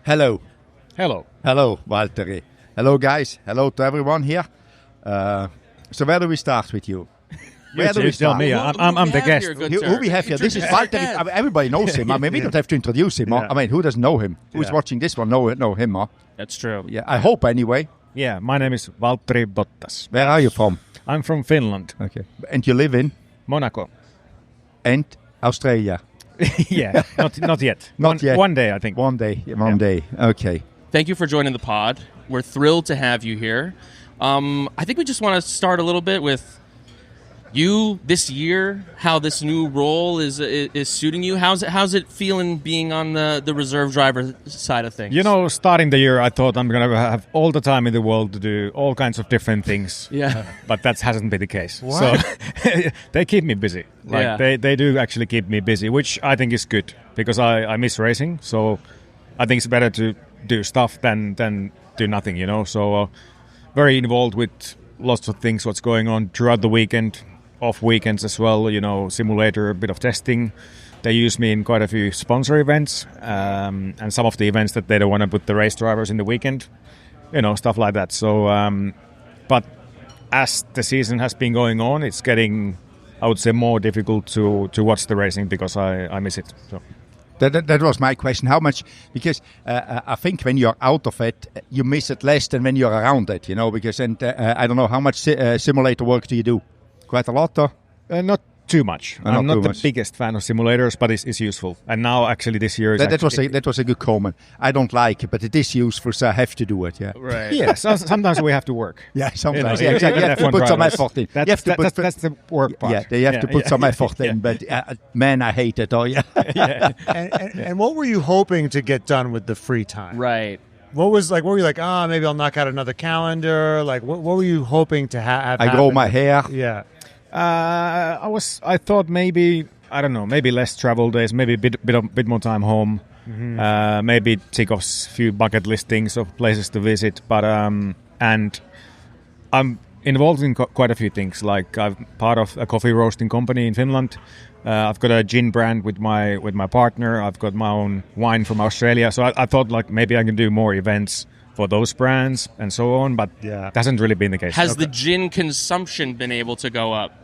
Hello. Hello. Hello, Valtteri. Hello, guys. Hello to everyone here. So where do we start with you? Where do we tell start? me. I'm the guest. Who we have here? This is Valtteri. I mean, everybody knows him. I mean, we don't have to introduce him. Yeah. I mean, who doesn't know him? Who's watching this one know him? That's true. Yeah, I hope anyway. Yeah, my name is Valtteri Bottas. Where are you from? I'm from Finland. Okay. And you live in? Monaco. And Australia? Yeah, not yet. Not yet. One day, I think. One day. Okay. Thank you for joining the pod. We're thrilled to have you here. I think we just want to start a little bit with you this year, how this new role is suiting you. How's it feeling being on the reserve driver side of things? You know, starting the year, I thought I'm going to have all the time in the world to do all kinds of different things. Yeah. But that hasn't been the case. What? So they keep me busy. They do actually keep me busy, which I think is good because I miss racing. So I think it's better to do stuff than do nothing, you know. So very involved with lots of things, what's going on throughout the weekend. Off weekends as well, you know, simulator, a bit of testing. They use me in quite a few sponsor events and some of the events that they don't want to put the race drivers in the weekend, you know, stuff like that. So, but as the season has been going on, it's getting, I would say, more difficult to watch the racing because I miss it. So. That was my question. How much? Because I think when you're out of it, you miss it less than when you're around it, you know, because I don't know, how much simulator work do you do? Quite a lot, though? Not too much. I'm not the much. biggest fan of simulators, but it's useful. And now, actually, this year... That was a good comment. I don't like it, but it is useful, so I have to do it, yeah. Right. Yeah, sometimes we have to work. Yeah, sometimes. You know, Yeah, exactly. You have to put some drivers. effort in. That's the work part. Yeah, you have to put some effort in, but man, I hate it. Oh, yeah. Yeah. And what were you hoping to get done with the free time? Right. What were you like, maybe I'll knock out another calendar? Like, what were you hoping to have I grow my hair. Yeah. I thought maybe, I don't know, maybe less travel days, maybe a bit more time home, maybe tick off a few bucket list things of places to visit. But and I'm involved in quite a few things. Like I'm part of a coffee roasting company in Finland. I've got a gin brand with my partner. I've got my own wine from Australia. So I thought like maybe I can do more events for those brands and so on, but that hasn't really been the case. Has the gin consumption been able to go up?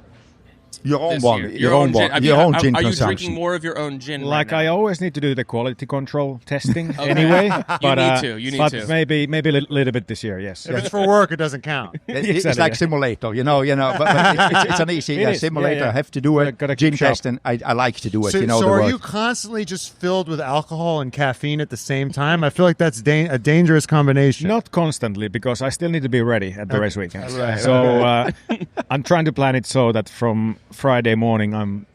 Your own this one. year? Your own one. Your own gin Are you consumption. drinking more of your own gin? Like right I now? always need to do the quality control testing anyway. But, You need but to. Maybe a little bit this year, yes. If it's for work, it doesn't count. It's like simulator, you know. But it's an easy simulator. I have to do it. Gotta Gin keep sharp. test, and I like to do it. So, you know. so the are word. you constantly just filled with alcohol and caffeine at the same time? I feel like that's a dangerous combination. Not constantly, because I still need to be ready at the race weekend. Right. So I'm trying to plan it so that from Friday morning I'm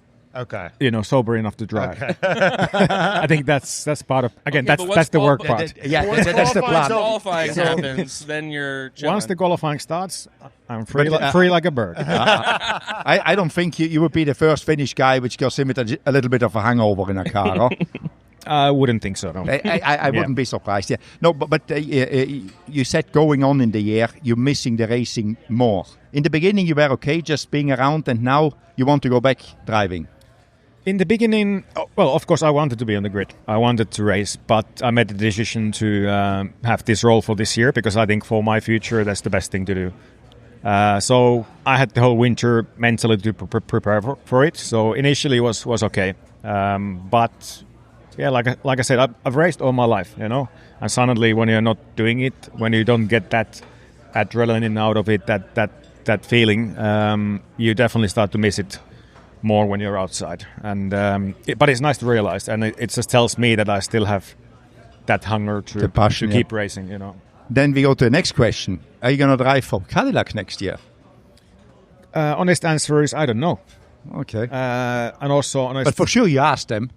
sober enough to drive. Okay. I think that's part of, again, Okay, but that's the work part. That's the plan. Qualifying happens, then you're chilling. Once the qualifying starts, I'm free like a bird. I don't think you would be the first Finnish guy which goes in with a little bit of a hangover in a car. Huh? I wouldn't think so, no. I wouldn't be surprised. Yeah, no, but you said going on in the year, you're missing the racing more. In the beginning, you were okay just being around, and now you want to go back driving. In the beginning, well, of course, I wanted to be on the grid. I wanted to race, but I made the decision to have this role for this year because I think for my future, that's the best thing to do. So I had the whole winter mentally to prepare for it. So initially it was okay. But yeah, like I said, I've raced all my life, you know. And suddenly when you're not doing it, when you don't get that adrenaline out of it, that feeling, you definitely start to miss it more when you're outside. And but it's nice to realize, and it just tells me that I still have that hunger to keep racing, you know. Then we go to the next question. Are you going to drive for Cadillac next year? Honest answer is I don't know. Okay. And also honest... But for sure you asked them.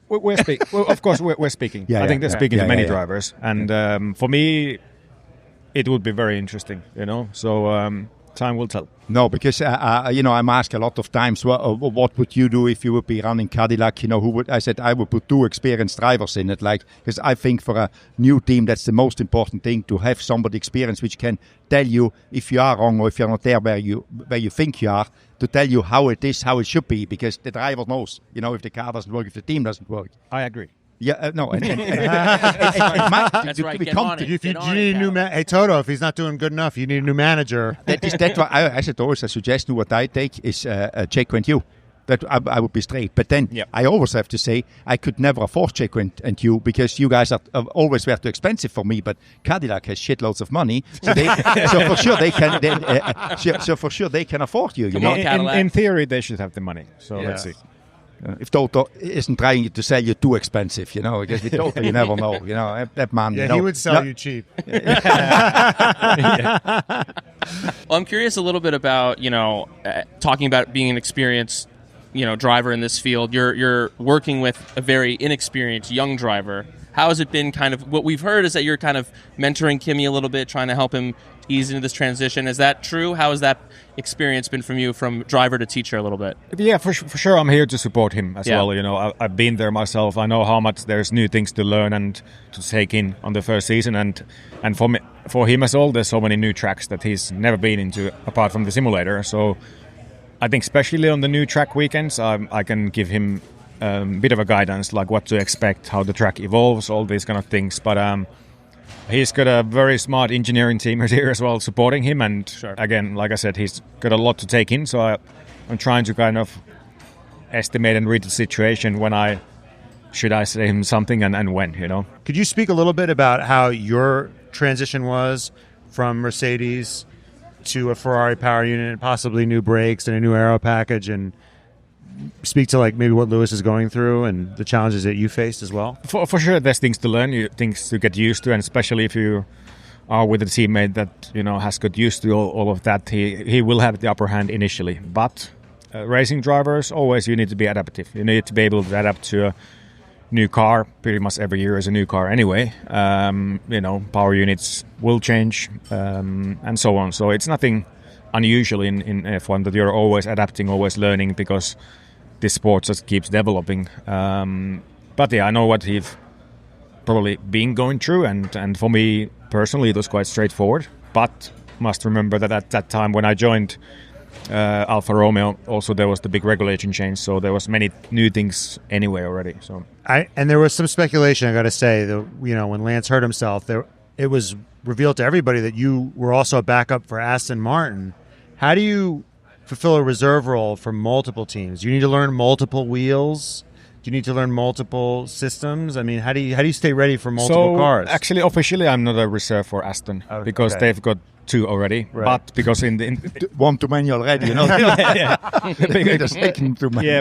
We're speaking. Well, of course, we're speaking. I think they're speaking to many drivers. And for me, it would be very interesting, you know. So time will tell. No, because I'm asked a lot of times, what would you do if you would be running Cadillac? You know, I said I would put 2 experienced drivers in it, like, because I think for a new team that's the most important thing, to have somebody experienced which can tell you if you are wrong or if you're not there where you think you are, to tell you how it is, how it should be, because the driver knows, you know, if the car doesn't work, if the team doesn't work. I agree. Yeah, no. That's right. Get on it. If you Get on need it, a new Cal. hey Toto, if he's not doing good enough, you need a new manager. That's why I said always a suggestion. What I take is Checo and you. That I would be straight. But then I always have to say I could never afford Checo and you because you guys are always were too expensive for me. But Cadillac has shitloads of money, so for sure they can. So for sure they can afford you. You Come know. on, Cadillac. In theory, they should have the money. So let's see. If Toto isn't trying to sell you too expensive, because with Toto you never know, that man. Yeah, he would sell you cheap. Well, I'm curious a little bit about, talking about being an experienced, driver in this field. You're working with a very inexperienced young driver. How has it been what we've heard is that you're kind of mentoring Kimi a little bit, trying to help him ease into this transition. Is that true? How has that experience been from you, from driver to teacher a little bit? Yeah, for sure. I'm here to support him as well. I've been there myself. I know how much there's new things to learn and to take in on the first season. And for him as well, there's so many new tracks that he's never been into apart from the simulator. So I think especially on the new track weekends, I can give him a bit of a guidance, like what to expect, how the track evolves, all these kind of things. But he's got a very smart engineering team here as well supporting him. And again, like I said, he's got a lot to take in. So I'm trying to kind of estimate and read the situation when should I say him something and when, Could you speak a little bit about how your transition was from Mercedes to a Ferrari power unit, possibly new brakes and a new aero package, and speak to maybe what Lewis is going through and the challenges that you faced as well? For sure, there's things to learn, things to get used to, and especially if you are with a teammate that has got used to all of that, he will have the upper hand initially. But racing drivers, always you need to be adaptive. You need to be able to adapt to a new car. Pretty much every year is a new car anyway. Power units will change and so on. So it's nothing unusual in F1 that you're always adapting, always learning, because this sport just keeps developing. But I know what he's probably been going through, and for me personally it was quite straightforward. But must remember that at that time when I joined Alfa Romeo, also there was the big regulation change, so there was many new things anyway already. So and there was some speculation, I got to say, that when Lance hurt himself, it was revealed to everybody that you were also a backup for Aston Martin. How do you fulfill a reserve role for multiple teams? Do you need to learn multiple wheels? Do you need to learn multiple systems? I mean, how do you stay ready for multiple cars? Actually, officially, I'm not a reserve for Aston because they've got two already. Right. But because in one too many already, Yeah,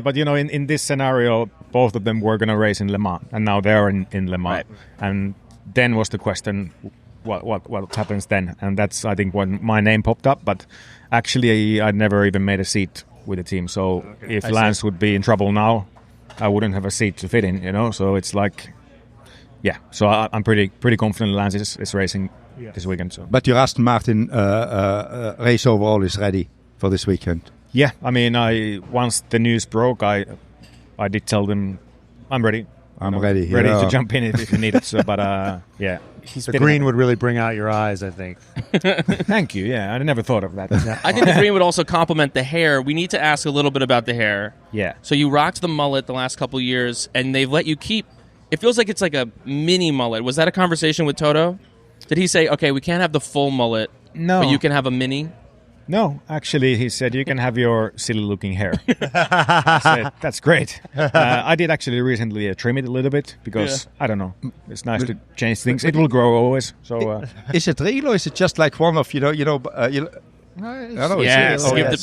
but in this scenario, both of them were going to race in Le Mans, and now they're in Le Mans. Right. And then was the question, what happens then? And that's, I think, when my name popped up. But actually, I never even made a seat with the team. So if Lance would be in trouble now, I wouldn't have a seat to fit in, So it's like, So I'm pretty confident Lance is racing this weekend. So. But your Aston Martin race overall is ready for this weekend. Yeah, I mean, once the news broke, I did tell them I'm ready. I'm ready to jump in if you need it. So, but the green would really bring out your eyes, I think. Thank you. Yeah, I never thought of that. I think the green would also complement the hair. We need to ask a little bit about the hair. Yeah. So you rocked the mullet the last couple of years, and they've let you keep. It feels like it's like a mini mullet. Was that a conversation with Toto? Did he say, okay, we can't have the full mullet, but you can have a mini? No, actually, he said you can have your silly-looking hair. I said, that's great. I did actually recently trim it a little bit because, I don't know, it's nice to change things. It will grow always. So, is it real or is it just like one of, give the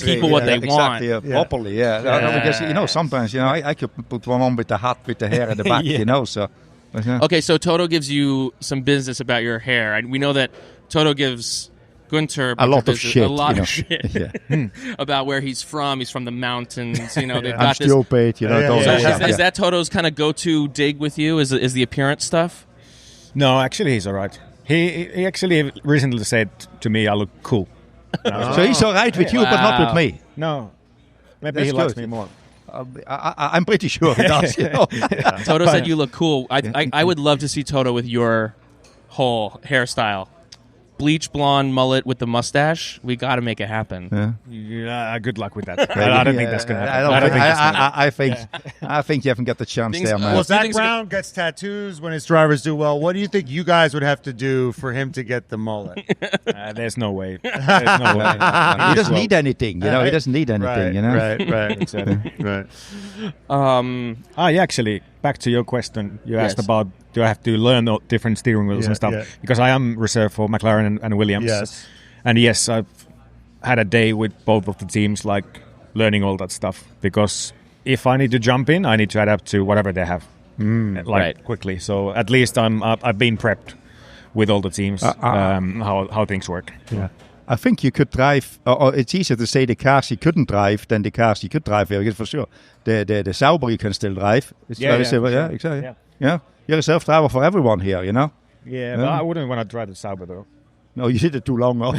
people what they want. Exactly, properly, Because, sometimes, I could put one on with the hat, with the hair at the back, so... Okay, so Toto gives you some business about your hair. And we know that Toto gives Guenther a lot of shit about where he's from. He's from the mountains. They've got I'm stupid. Is that Toto's kind of go-to dig with you? Is the appearance stuff? No, actually, he's all right. He actually recently said to me, "I look cool." So he's all right with you, but not with me. No, maybe he likes me more. I'm pretty sure he does. Toto said you look cool. I would love to see Toto with your whole hairstyle. bleach blonde mullet with the mustache. We got to make it happen. Yeah, good luck with that. I don't think that's going to happen. I think you haven't got the chance there, man. Well, Zach Brown gets tattoos when his drivers do well. What do you think you guys would have to do for him to get the mullet? There's no way. There's no way. He doesn't need anything, you know. He doesn't need anything, you know. Right. Exactly. Right. Actually, back to your question. You asked about do I have to learn different steering wheels and stuff? Yeah. Because I am reserved for McLaren and Williams. Yes. And yes, I've had a day with both of the teams, like learning all that stuff. Because if I need to jump in, I need to adapt to whatever they have, quickly. So at least I've been prepped with all the teams, how things work. Yeah. I think you could drive, or it's easier to say the cars you couldn't drive than the cars you could drive, because for sure. The Sauber you can still drive. It's very simple. Yeah, exactly. Yeah. You're a self-driver for everyone here, you know? Yeah, but I wouldn't want to drive the Sauber, though. No, you did it too long. Been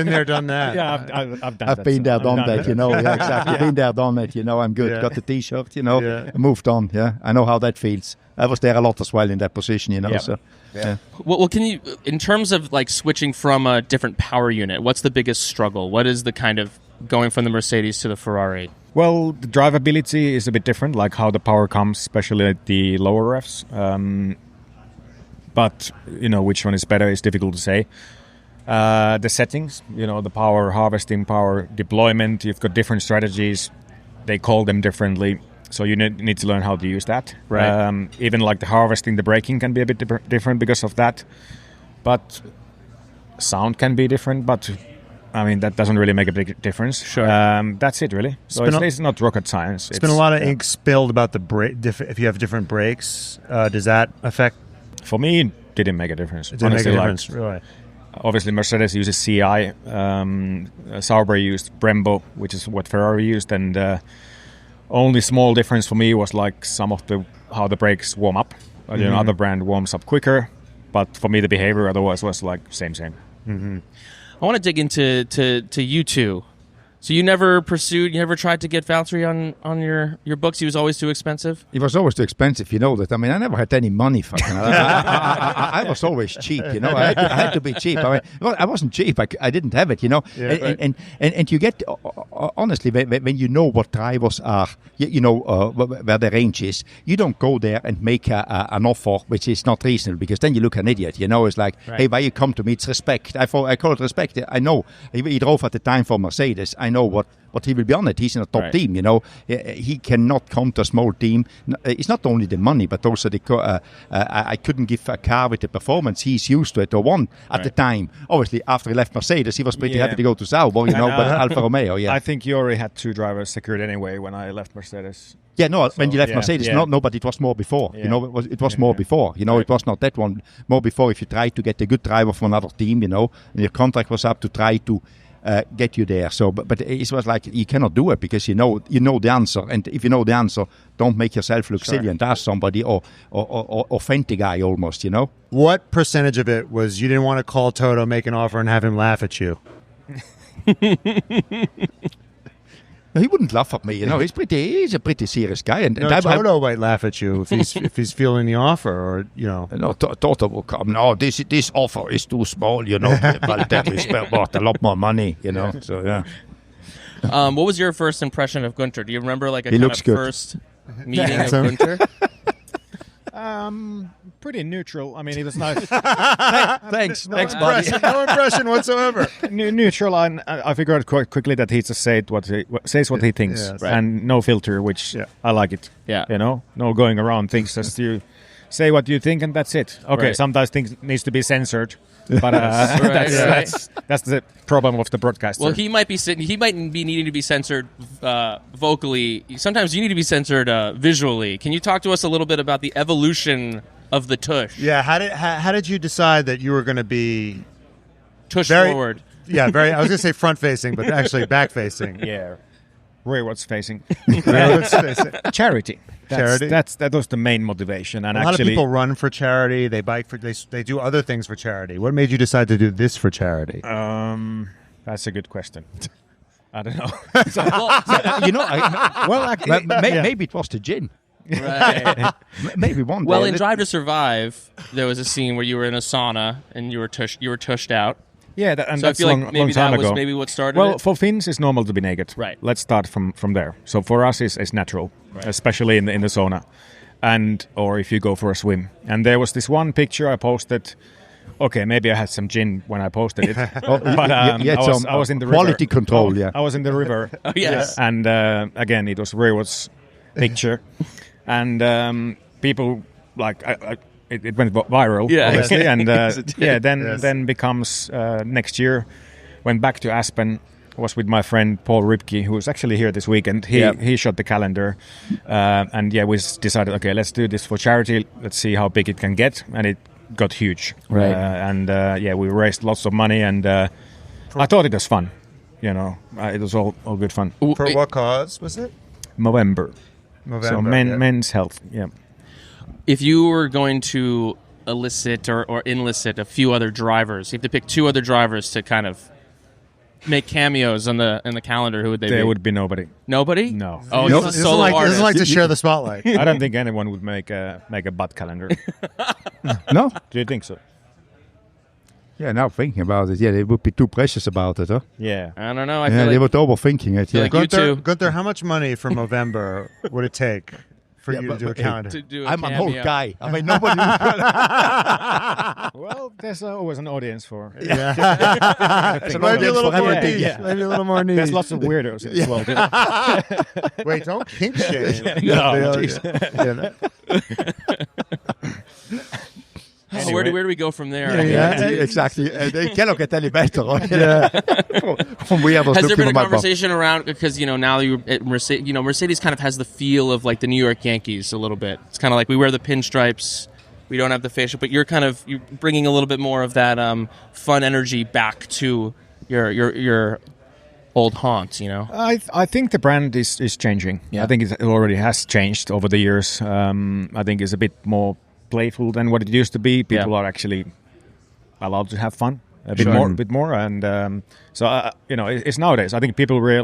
there, done that. Yeah, I've done that. I've been there, done that, you know. Yeah, exactly. Been there, done it, you know. I'm good. Yeah. Got the T-shirt, you know. Moved on, yeah. I know how that feels. I was there a lot as well in that position, you know. Yeah. So, yeah. Well, can you, in terms of like switching from a different power unit, what's the biggest struggle? What is the kind of going from the Mercedes to the Ferrari? Well, the drivability is a bit different, like how the power comes, especially at the lower revs. But, you know, which one is better is difficult to say. The settings, you know, the power harvesting, power deployment, you've got different strategies. They call them differently. So you need to learn how to use that. Right. Even like the harvesting, the braking can be a bit different because of that. But sound can be different, but I mean, that doesn't really make a big difference. Sure. That's it, really. So it's not rocket science. It's been a lot of ink spilled about the brake. If you have different brakes, does that affect? For me, it didn't make a difference. It didn't make a difference, really. Obviously, Mercedes uses CI. Sauber used Brembo, which is what Ferrari used, and only small difference for me was like some of how the brakes warm up. You know, other brand warms up quicker, but for me, the behavior otherwise was like same. Mm-hmm. I want to dig into you two. So you never tried to get Valtteri on your books? He was always too expensive? It was always too expensive, you know that. I mean, I never had any money. I was always cheap, you know. I had to be cheap. I mean, I wasn't cheap. I didn't have it, you know. Yeah, and you get, honestly, when you know what drivers are, you know where the range is, you don't go there and make an offer which is not reasonable, because then you look an idiot, you know. It's like, hey, why you come to me? It's respect. I call it respect. I know. He drove at the time for Mercedes. I know what he will be on it. He's in a top team, you know. He cannot come to a small team. It's not only the money, but also I couldn't give a car with the performance he's used to it or won at the time. Obviously, after he left Mercedes, he was pretty happy to go to Sauber, you know, but Alfa Romeo, I think you already had two drivers secured anyway when I left Mercedes. Yeah, no, when you left Mercedes, no, but it was more before. Yeah. You know, it was more before. You know, it was not that one. More before, if you tried to get a good driver from another team, you know, and your contract was up to try to get you there. So, but it was like you cannot do it because you know the answer, and if you know the answer, don't make yourself look silly and ask somebody or offend the guy almost. You know. What percentage of it was you didn't want to call Toto, make an offer, and have him laugh at you? He wouldn't laugh at me, you know. He's a pretty serious guy, and Toto might laugh at you if he's feeling the offer, or you know. No, Toto will come. No, this offer is too small, you know. Valtteri bought a lot more money, you know. So yeah. What was your first impression of Guenther? Do you remember like He looks good. first meeting of Guenther? Pretty neutral. I mean, he was nice. Thanks, buddy. No impression whatsoever. Neutral, and I figured out quite quickly that he just says what he thinks, Yes. and no filter, which I like it. Yeah. You know, no going around things. Just you say what you think, and that's it. Okay, Right. Sometimes things needs to be censored, but that's the problem of the broadcaster. Well, he might be needing to be censored vocally. Sometimes you need to be censored visually. Can you talk to us a little bit about the evolution of the tush? Yeah, how did you decide that you were going to be Tush forward. Yeah, very. I was going to say front facing, but actually back facing. yeah, rearwards facing. Charity. Charity. That was the main motivation, and A lot of people run for charity. They bike for. They do other things for charity. What made you decide to do this for charity? That's a good question. I don't know. You know, maybe it was the gin. Right. Maybe one day. Well, in Drive to Survive, there was a scene where you were in a sauna and you were tushed out. Yeah, and So I that's feel long, like maybe long time that was ago. maybe what started Well, it. for Finns, it's normal to be naked. Right. Let's start from there. So for us, it's natural, especially in the sauna, or if you go for a swim. And there was this one picture I posted. Okay, maybe I had some gin when I posted it, but I was in the river. Quality control, yeah. I was in the river. Oh, yes. And again, it was Rewood's picture, and people like it went viral, Yeah. obviously, and Yes, it did. then becomes next year. Went back to Aspen. Was with my friend Paul Ripke, who was actually here this weekend. He shot the calendar, and we decided, okay, let's do this for charity. Let's see how big it can get, and it got huge. Right. We raised lots of money, and I thought it was fun. It was all good fun. For what cause was it? November. So men's health. Yeah. If you were going to elicit or enlist a few other drivers, you have to pick 2 other drivers to kind of make cameos in the calendar. Who would they be? There would be nobody. Nobody? No. Oh, No, he's a doesn't solo like, artist. doesn't like to share the spotlight. I don't think anyone would make a butt calendar. No? Do you think so? Yeah, now thinking about it, they would be too precious about it, huh? Yeah. I don't know. I Yeah, feel they like were overthinking it, yeah. like you two. Guenther, how much money for November would it take for you to do a calendar? to do a I'm an cameo. old guy. I mean, nobody... Well, there's always an audience for. So maybe a little more niche. Yeah. Maybe a little more niche. There's lots of weirdos as well. Wait, don't kink shame. So where do we go from there? exactly. They cannot get any better. From weirdos Has there looking been a at my conversation around, because now you're at Mercedes, Mercedes kind of has the feel of like the New York Yankees a little bit. It's kind of like we wear the pinstripes, we don't have the facial, but you're bringing a little bit more of that fun energy back to your old haunts. I think the brand is changing. Yeah. I think it already has changed over the years. I think it's a bit more playful than what it used to be. People are actually allowed to have fun a bit more, and it's nowadays. I think people really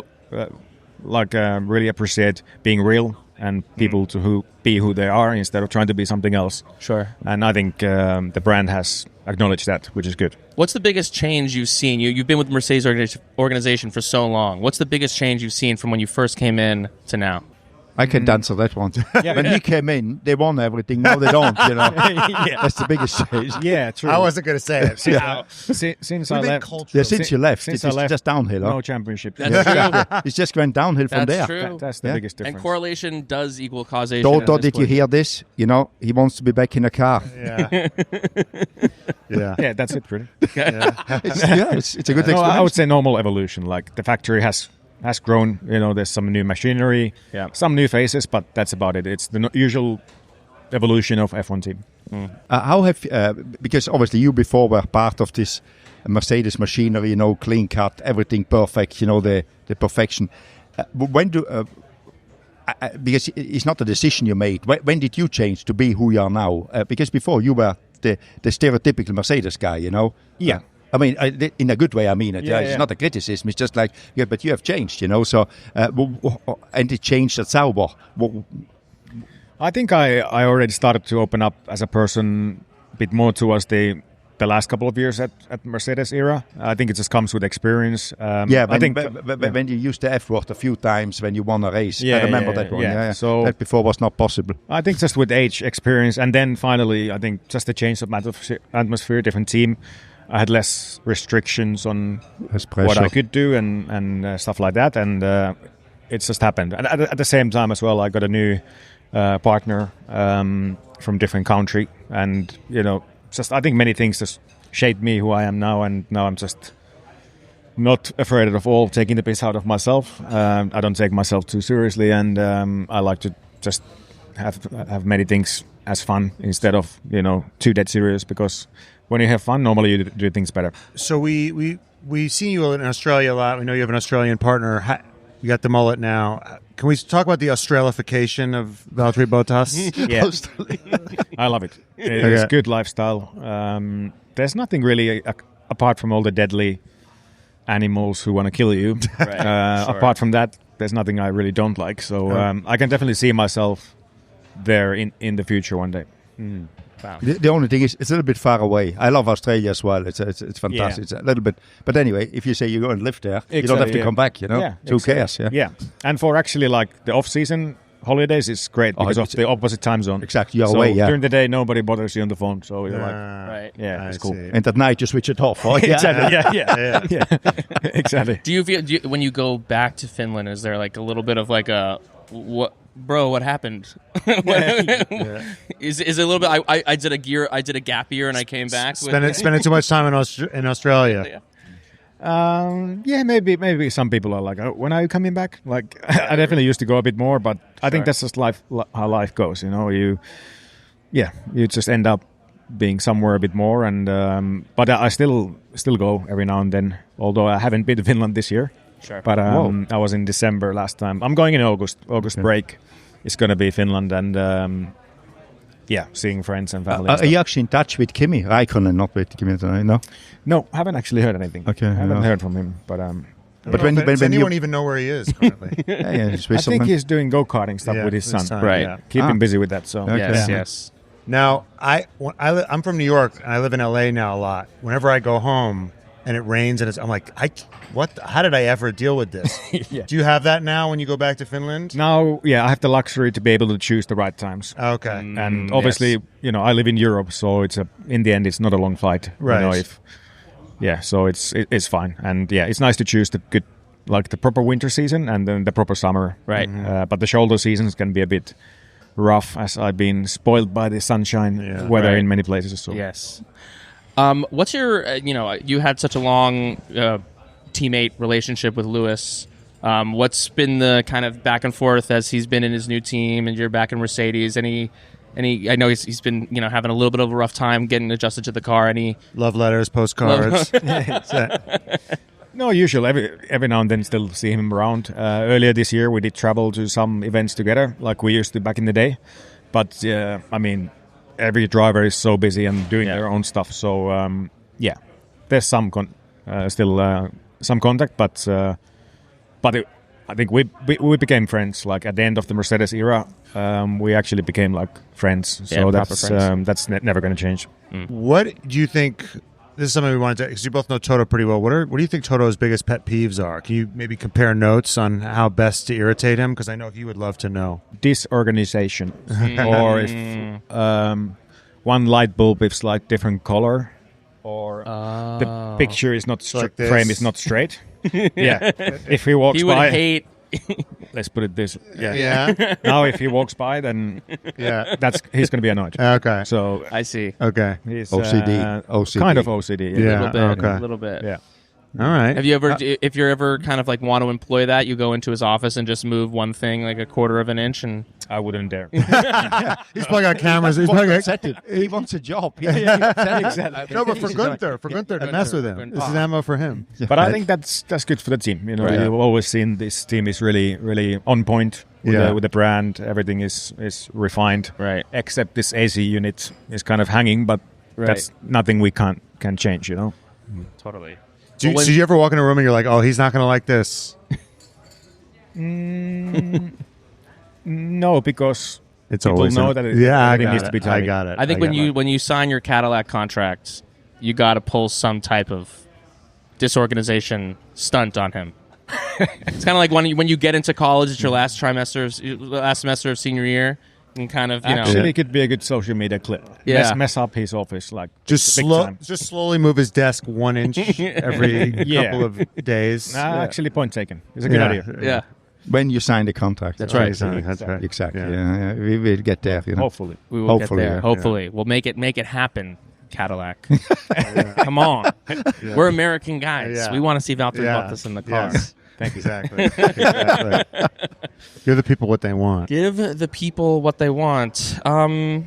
appreciate being real and people to be who they are instead of trying to be something else. Sure. And I think the brand has acknowledged that, which is good. What's the biggest change you've seen? You've been with the Mercedes organization for so long. What's the biggest change you've seen from when you first came in to now? I can answer that one. When he came in, they won everything. Now they don't. That's the biggest change. Yeah, true. I wasn't going to say it. Since I left, Since you left, Since it's I left, just downhill. no Huh? championship. That's true. It just went downhill from That's there. true. That's the Yeah. biggest difference. And correlation does equal causation. Toto, at this did you point. hear this? He wants to be back in a car. Yeah. Yeah, that's it, really. It's a good No, I explanation. would say normal evolution. Like the factory has grown. There's some new machinery, some new faces, but that's about it. It's the usual evolution of F1 team. How have because obviously you before were part of this Mercedes machinery, clean cut, everything perfect, the perfection. When do because it's not a decision you made. When did you change to be who you are now? Because before you were the stereotypical Mercedes guy, Yeah. I mean, in a good way, I mean it. Yeah, It's yeah. not a criticism. It's just like, but you have changed, So, and it changed at Sauber. I think I already started to open up as a person a bit more towards the last couple of years at Mercedes era. I think it just comes with experience. I think when you used the F word a few times when you won a race, Yeah, I remember yeah, that one. yeah. Yeah. So- that before was not possible. I think just with age, experience, and then finally, I think just the change of atmosphere, different team. I had less restrictions on Less what pressure. I could do and stuff like that, and it's just happened. And at the same time as well, I got a new partner from different country, and just I think many things just shaped me who I am now, and now I'm just not afraid of all taking the piss out of myself. I don't take myself too seriously, and I like to just have many things as fun instead of too dead serious, because when you have fun, normally you do things better. So we've seen you in Australia a lot. We know you have an Australian partner. You got the mullet now. Can we talk about the Australification of Valtteri Bottas? Yeah, I love it. It's good lifestyle. There's nothing really apart from all the deadly animals who want to kill you. Right. Sure. Apart from that, there's nothing I really don't like. So I can definitely see myself there in the future one day. Wow. The only thing is, it's a little bit far away. I love Australia as well. It's fantastic. Yeah. It's a little bit, but anyway, if you say you go and live there, you don't have to come back. Yeah, who cares? Yeah, and for actually like the off-season holidays, it's great because of the opposite time zone. Exactly, you're so away. Yeah, during the day, nobody bothers you on the phone, so you're like, Right. yeah, it's cool. See. and at night you switch it off. Oh, Exactly. Yeah. Exactly. Do you feel when you go back to Finland? Is there like a little bit of like a what happened? Is it a little bit? I did a gap year and I came back. Spending too much time in Australia. Yeah, maybe some people are like, oh, when are you coming back? Like, I definitely used to go a bit more, but I think that's just how life goes. You just end up being somewhere a bit more, and but I still go every now and then. Although I haven't been to Finland this year. Sure. But I was in December last time. I'm going in August. August break is going to be Finland, and seeing friends and family. Are you actually in touch with Kimi Räikkönen, not with Kimi? No. No, haven't actually heard anything. Okay, I haven't heard from him, but Does anyone even know where he is currently? I think he's doing go-karting stuff with his son. Right. Yeah. Keep him busy with that. So Okay. Yes. Now, I'm from New York, and I live in LA now a lot. Whenever I go home and it rains, I'm like, how did I ever deal with this? Yeah. Do you have that now when you go back to Finland? Now, I have the luxury to be able to choose the right times. Okay. And obviously, I live in Europe, so in the end, it's not a long flight. Right. So it's fine, and it's nice to choose the good, like the proper winter season and then the proper summer. Right. But the shoulder seasons can be a bit rough, as I've been spoiled by the sunshine weather in many places. So. Yes. What's your, you had such a long teammate relationship with Lewis. What's been the kind of back and forth as he's been in his new team and you're back in Mercedes? Any? I know he's been, having a little bit of a rough time getting adjusted to the car. Any love letters, postcards? No, usually every now and then still see him around. Earlier this year, we did travel to some events together, like we used to back in the day. But every driver is so busy and doing their own stuff. So there's some still some contact, but I think we became friends. Like at the end of the Mercedes era, we actually became like friends. So that's never going to change. What do you think? This is something we wanted to, because you both know Toto pretty well. What do you think Toto's biggest pet peeves are? Can you maybe compare notes on how best to irritate him? Because I know he would love to know. Disorganization, or if one light bulb is like different color, or the picture is not like frame is not straight. If he walks he by, would hate. let's put it this. Yeah. Now, if he walks by, then he's going to be annoyed. Okay. So I see. Okay. he's OCD. kind of OCD. Yeah. A little bit. Yeah. All right. Have you ever, if you're ever kind of like want to employ that, you go into his office and just move one thing like a quarter of an inch, and I wouldn't dare. He's probably got cameras. He's probably got, He wants a job. Exactly. no, but for Guenther to mess with him. This is ammo for him. But I think that's good for the team. You've always seen this team is really, really on point with the brand. Everything is refined. Right. Except this AC unit is kind of hanging, but that's nothing we can change. totally. Do you ever walk in a room and you're like, oh, he's not going to like this? No, because It's people always know that it needs to be I tidy. got it. I think when you sign your Cadillac contract, you got to pull some type of disorganization stunt on him. It's kind of like when you get into college, it's your last semester of senior year, and kind of Actually, it could be a good social media clip. Yeah. Mess up his office like just big time. just slowly move his desk 1 inch every couple of days. Actually, point taken. It's a good idea. Yeah. When you sign the contract. That's right. Exactly. Yeah. Yeah. We will get there. Hopefully. We will Hopefully, get there. yeah. Hopefully. We'll make it happen, Cadillac. Come on. We're American guys. Yeah. We want to see Valtteri Bottas in the car. Yes. Thank you. Exactly. Give the people what they want. Give the people what they want. I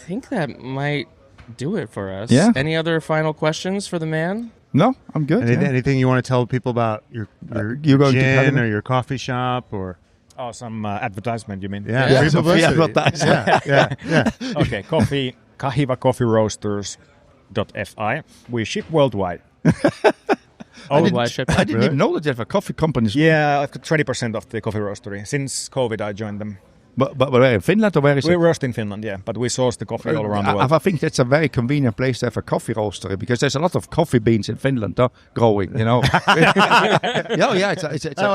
think that might do it for us. Yeah. Any other final questions for the man? No, I'm good. Anything you want to tell people about your you going to gin Cadillac? or your coffee shop or Some advertisement, you mean? free some free publicity. advertising. Yeah. Okay, kahivacoffeeroasters.fi. We ship worldwide. I Worldwide shipping. didn't even know that they have a coffee company. Yeah, I've got 20% of the coffee roastery. Since COVID, I joined them. But where in Finland or where is We it? roast in Finland, yeah, but we source the coffee all around the world. I think that's a very convenient place to have a coffee roaster because there's a lot of coffee beans in Finland growing, Yeah. When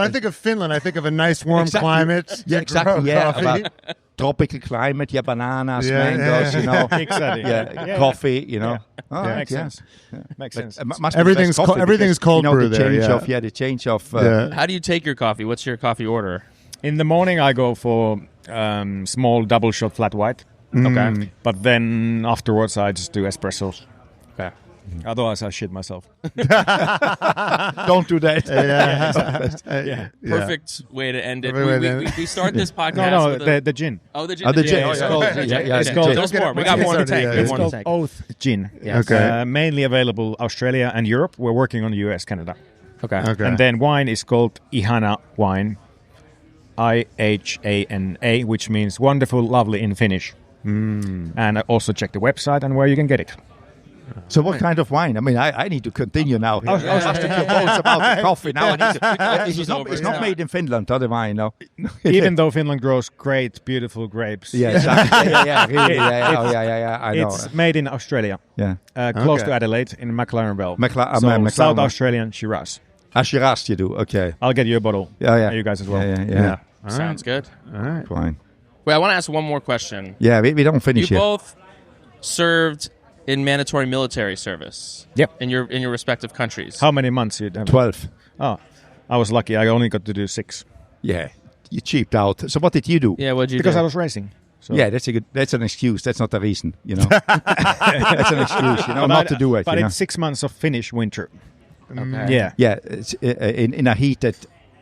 I think of Finland, I think of a nice warm climate. Yeah, exactly. Yeah, Coffee. about tropical climate. Yeah, bananas, Yeah, mangoes. Exactly. Coffee. All Yeah, right, makes sense. Makes But sense. it must be Everything's less coffee everything's because, cold brew the there, change yeah. of the change of. How do you take your coffee? What's your coffee order? In the morning, I go for small double shot flat white. Okay. But then afterwards, I just do espressos. Okay. Otherwise, I shit myself. Don't do that. Perfect way to end it. Perfect way to We start this podcast. No, with the gin. the gin. The gin. Yeah, It's yeah, called- yeah. it's Okay. called- Tell us more. We got more in the tank. Yeah, We have it's more in the Called tank. Oath Gin. Yes. Okay. Mainly available Australia and Europe. We're working on US, Canada. Okay. Okay. And then wine is called Ihana wine. IHANA, which means wonderful, lovely in Finnish. And I also check the website and where you can get it. So what kind of wine? I mean, I need to continue now. I was asking your bones about the coffee now. It's not made in Finland, the wine, no. Even though Finland grows great, beautiful grapes. Yeah, exactly. Really. Yeah. I know. It's made in Australia, Yeah. close Okay. to Adelaide in McLaren Vale. McLaren. South Australian Shiraz. Shiraz, you do. Okay. I'll get you a bottle. Yeah. You guys as well. Yeah. Sounds good. All right. Fine. Wait, I want to ask one more question. Yeah, we don't finish You yet. both served in mandatory military service. Yep. In your respective countries. How many months you have? 12. Oh, I was lucky. I only got to do 6 Yeah. You cheaped out. So what did you do? Yeah, what'd you because do? I was racing. So. Yeah, that's an excuse. That's not a reason, That's an excuse, not to do it. But it's 6 months of Finnish winter. Okay. Yeah. Yeah, it's in a heated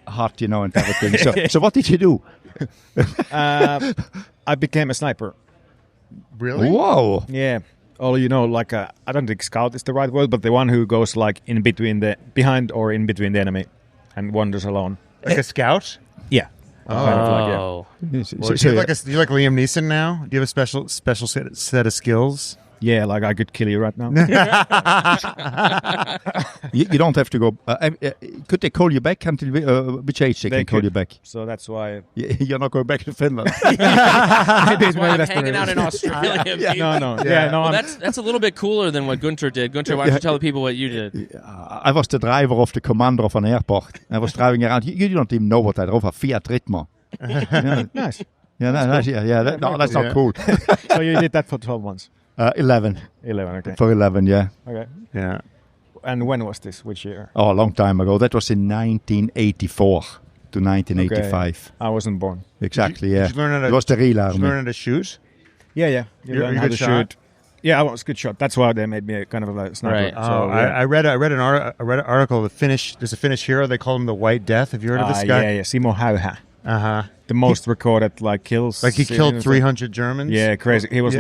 hut, and everything. So what did you do? I became a sniper. Really? Whoa. Yeah. Or I don't think scout is the right word, but the one who goes in between behind or in between the enemy and wanders alone. Like a scout? Yeah. Kind of like, yeah. Oh. Well, do you like Liam Neeson now? Do you have a special set of skills? Yeah, I could kill you right now. You don't have to go. Could they call you back until which age they can call you back? So that's why. You're not going back to Finland. That's why I'm hanging out in Australia. Pete. No. Well, that's a little bit cooler than what Guenther did. Guenther, why don't you tell the people what you did? I was the driver of the commander of an airport. I was driving around. You don't even know what I drove. A Fiat Ritmo. Nice. Yeah, that's that's not cool. So you did that for 12 months? 11. 11, okay. For 11, yeah. Okay. Yeah. And when was this? Which year? Oh, a long time ago. That was in 1984 to 1985. I wasn't born. Exactly, yeah. Did you learn how to, It was the real did you army. learn how to shoot? Yeah. You're learn a how good to shot? shoot. Yeah, I was a good shot. That's why they made me a kind of a sniper. Right. So, I read an article. There's a Finnish hero. They call him the White Death. Have you heard of this guy? Yeah. Simo Häyhä. Uh-huh. The most recorded kills. Like he killed 300 Germans. Yeah, crazy. He was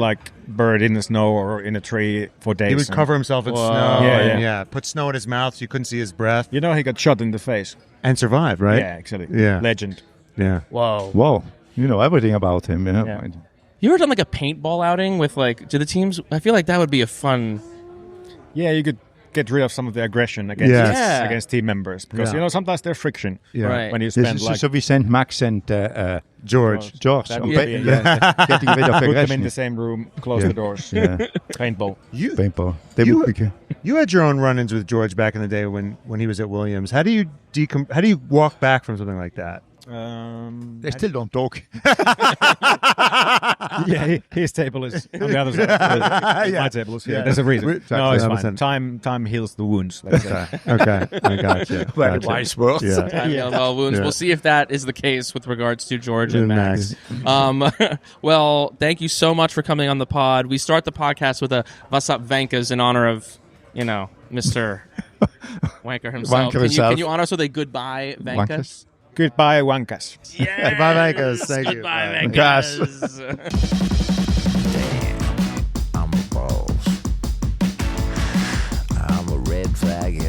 buried in the snow or in a tree for days. He would cover himself in Whoa. snow. Yeah. and put snow in his mouth so you couldn't see his breath. He got shot in the face. And survived, right? Yeah, actually. Yeah. Legend. Yeah. Whoa. Whoa. You know everything about him, Yeah. You ever done a paintball outing with to the teams? I feel like that would be a fun. Yeah, you could get rid of some of the aggression against Yes. against team members because Yeah. sometimes there's friction Yeah. Right. when you spend So we sent Max and George. George That on would be- getting rid of put them in aggression. the same room, close Yeah. the doors, Yeah. paintball. Paintball. They You- would be- You had your own run-ins with George back in the day when he was at Williams. How do you how do you walk back from something like that? They still don't talk. Yeah, his table is on the other side. My table is here. There's a reason. Exactly, No, it's 100%. fine. Time heals the wounds. Let's say. Okay, I got you. Very Gotcha. wise words. Yeah. Time heals all wounds. Yeah. We'll see if that is the case with regards to George and Max. Max. Well, thank you so much for coming on the pod. We start the podcast with a "What's up, Vankas" in honor of, Mr. Wanker himself. Wanker himself. Can you honor us with a goodbye, Vankas? Wankas? Goodbye, Wankas. Yes! Goodbye, Vankas. Thank you. Goodbye, Bye. Vankas. I'm a boss. I'm a red flag